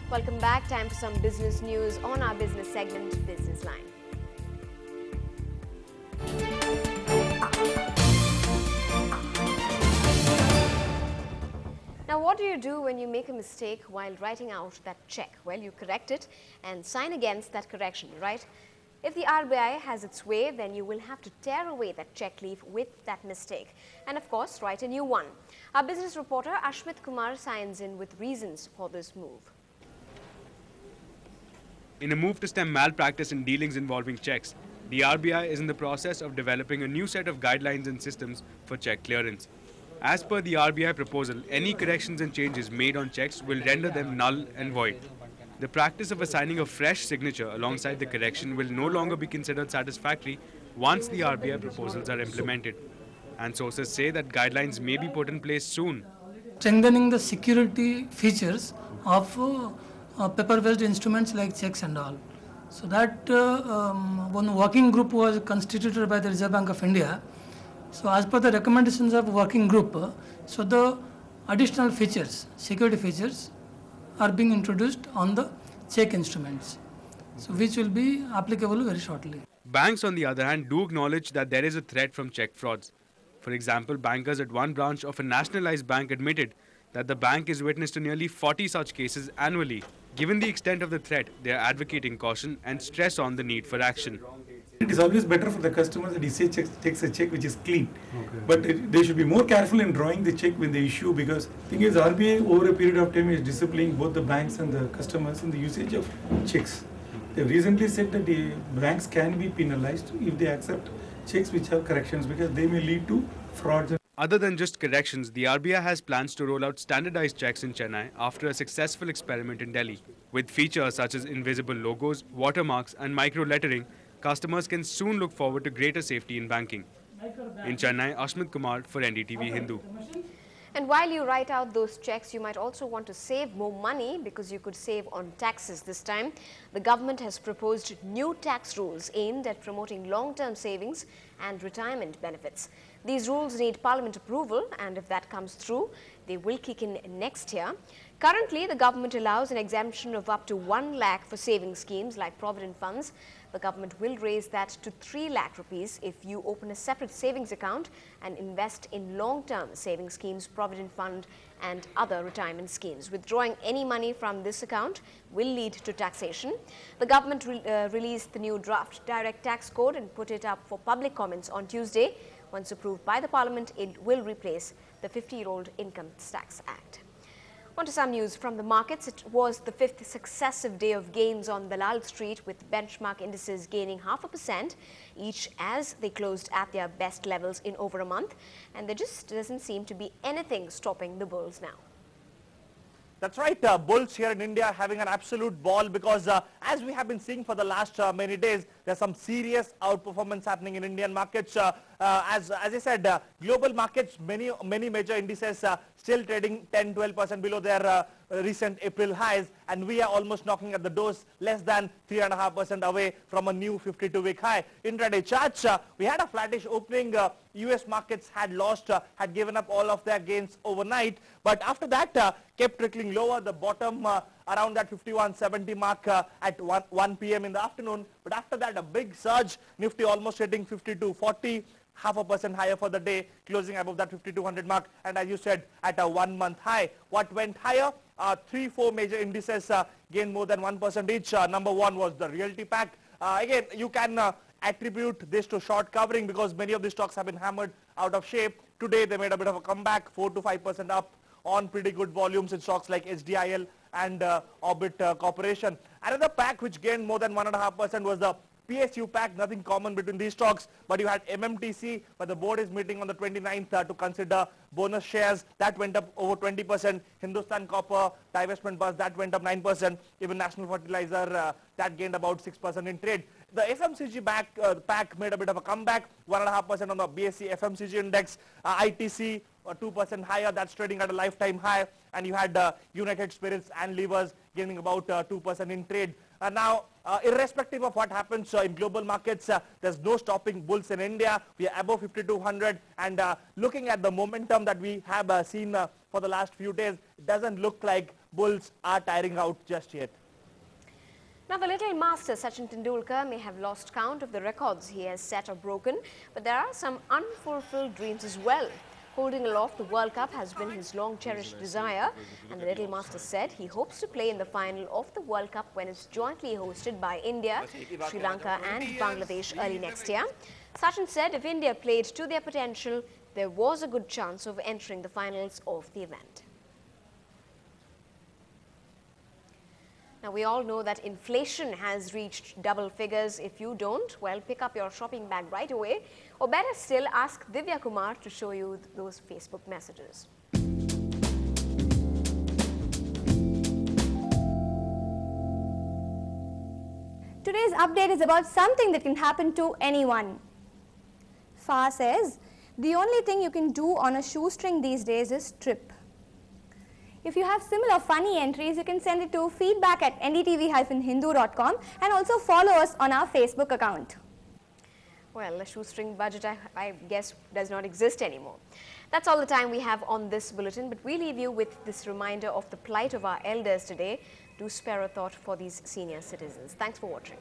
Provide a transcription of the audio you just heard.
Welcome back. Time for some business news on our business segment, Business Line. Now, what do you do when you make a mistake while writing out that check? Well, you correct it and sign against that correction, right? If the RBI has its way, then you will have to tear away that check leaf with that mistake and, of course, write a new one. Our business reporter Ashmit Kumar signs in with reasons for this move. In a move to stem malpractice in dealings involving checks, the RBI is in the process of developing a new set of guidelines and systems for check clearance. As per the RBI proposal, any corrections and changes made on checks will render them null and void. The practice of assigning a fresh signature alongside the correction will no longer be considered satisfactory once the RBI proposals are implemented. And sources say that guidelines may be put in place soon. Strengthening the security features of paper-based instruments like checks and all. So that one working group was constituted by the Reserve Bank of India. So as per the recommendations of working group, so the additional features, security features, are being introduced on the check instruments, so which will be applicable very shortly. Banks, on the other hand, do acknowledge that there is a threat from check frauds. For example, bankers at one branch of a nationalized bank admitted that the bank is witness to nearly 40 such cases annually. Given the extent of the threat, they are advocating caution and stress on the need for action. It is always better for the customer that he takes a check which is clean. Okay. But they should be more careful in drawing the check when they issue, because the thing is RBI over a period of time is disciplining both the banks and the customers in the usage of checks. They recently said that the banks can be penalized if they accept checks which have corrections, because they may lead to frauds. Other than just corrections, the RBI has plans to roll out standardized checks in Chennai after a successful experiment in Delhi. With features such as invisible logos, watermarks and micro-lettering, customers can soon look forward to greater safety in banking. In Chennai, Ashmit Kumar for NDTV Hindu. And while you write out those checks, you might also want to save more money, because you could save on taxes this time. The government has proposed new tax rules aimed at promoting long-term savings and retirement benefits. These rules need Parliament approval, and if that comes through, they will kick in next year. Currently, the government allows an exemption of up to 1 lakh for savings schemes like provident funds. The government will raise that to 3 lakh rupees if you open a separate savings account and invest in long-term savings schemes, provident fund and other retirement schemes. Withdrawing any money from this account will lead to taxation. The government released the new draft direct tax code and put it up for public comments on Tuesday. Once approved by the Parliament, it will replace the 50-year-old Income Tax Act. On to some news from the markets. It was the 5th successive day of gains on Dalal Street, with benchmark indices gaining 0.5% each as they closed at their best levels in over a month. And there just doesn't seem to be anything stopping the bulls now. That's right, bulls here in India having an absolute ball, because as we have been seeing for the last many days, there's some serious outperformance happening in Indian markets. As I said, global markets, many major indices still trading 10-12% below their recent April highs, and we are almost knocking at the doors less than 3.5% away from a new 52-week high. Intraday charts, we had a flattish opening. US markets had had given up all of their gains overnight, but after that kept trickling lower. The bottom around that 51.70 mark at 1 p.m. in the afternoon, but after that a big surge. Nifty almost hitting 52.40. 0.5% higher for the day, closing above that 5200 mark, and as you said, at a 1-month high. What went higher? 3-4 major indices gained more than 1% each. Number one was the Realty Pack. Again, you can attribute this to short covering, because many of these stocks have been hammered out of shape. Today they made a bit of a comeback, 4 to 5% up on pretty good volumes in stocks like HDIL and Orbit Corporation. Another pack which gained more than 1.5% was the PSU pack. Nothing common between these stocks, but you had MMTC, but the board is meeting on the 29th to consider bonus shares. That went up over 20%. Hindustan Copper divestment buzz, that went up 9%. Even National Fertilizer, that gained about 6% in trade. The FMCG pack made a bit of a comeback, 1.5% on the BSE FMCG index. ITC 2% higher, that's trading at a lifetime high, and you had United Spirits and Levers gaining about 2% in trade. Now, irrespective of what happens in global markets, there's no stopping bulls in India. We are above 5200, and looking at the momentum that we have seen for the last few days. It doesn't look like Bulls are tiring out just yet. Now, the little master Sachin Tendulkar may have lost count of the records he has set or broken, but there are some unfulfilled dreams as well. Holding aloft the World Cup has been his long-cherished desire, and the little master said he hopes to play in the final of the World Cup when it's jointly hosted by India, Sri Lanka and Bangladesh early next year. Sachin said if India played to their potential, there was a good chance of entering the finals of the event. Now, we all know that inflation has reached double figures. If you don't, well, pick up your shopping bag right away. Or better still, ask Divya Kumar to show you those Facebook messages. Today's update is about something that can happen to anyone. Fa says, the only thing you can do on a shoestring these days is trip. If you have similar funny entries, you can send it to feedback@ndtv-hindu.com and also follow us on our Facebook account. Well, the shoestring budget, I guess, does not exist anymore. That's all the time we have on this bulletin, but we leave you with this reminder of the plight of our elders today. Do spare a thought for these senior citizens. Thanks for watching.